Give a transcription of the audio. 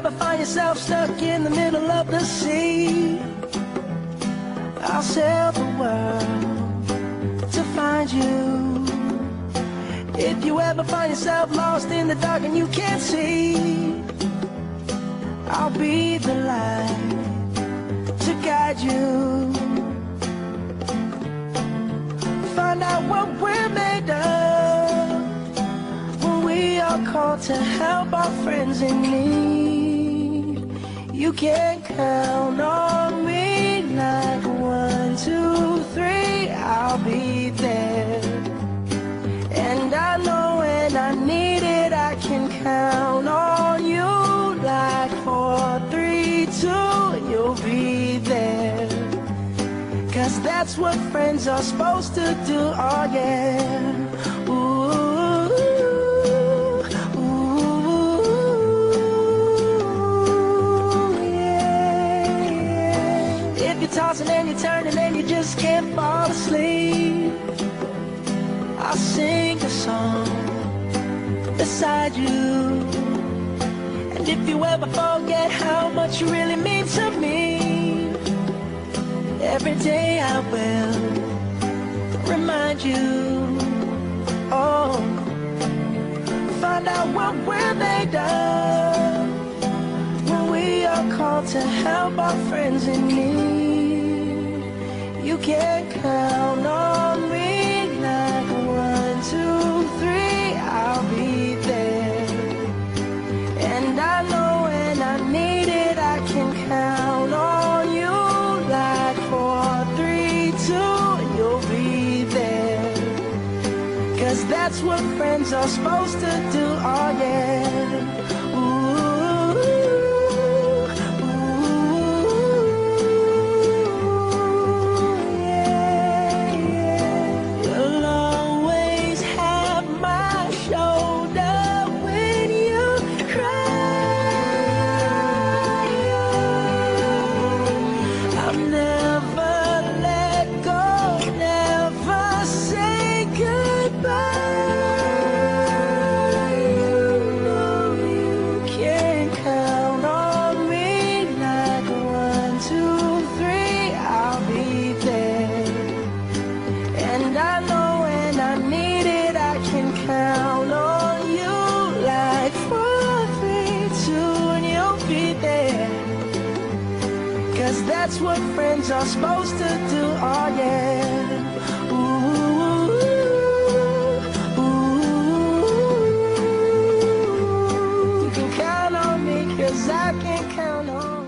ever find yourself stuck in the middle of the sea, I'll sail the world to find you. If you ever find yourself lost in the dark and you can't see, I'll be the light to guide you. Find out what we're made of when we are called to help our friends in need. You can count on me like 1, 2, 3, I'll be there. And I know when I need it, I can count on you like 4, 3, 2, and you'll be there. 'Cause that's what friends are supposed to do, oh yeah. Ooh, ooh, yeah, yeah. If you're tossing and you're turning and you just can't fall asleep, I'll sing a song beside you. And if you ever forget how much you really mean to me, every day I will remind you. Oh, find out what we're made of when we are called to help our friends in need. You can count on me like 1, 2, 3, I'll be there. And I know when I need it, I can count on you like 4, 3, 2, and you'll be there. 'Cause that's what friends are supposed to do, oh yeah. Ooh, ooh, yeah, yeah. You'll always have my shoulder when you cry. I'll never let go, never say goodbye. You know you can count on me like 1, 2, 3, I'll be there. And I know when I need it, I can count on you like 4, 3, 2, and you'll be there. 'Cause that's what friends are supposed to do, oh yeah. Ooh, ooh, you can count on me 'cause I can count on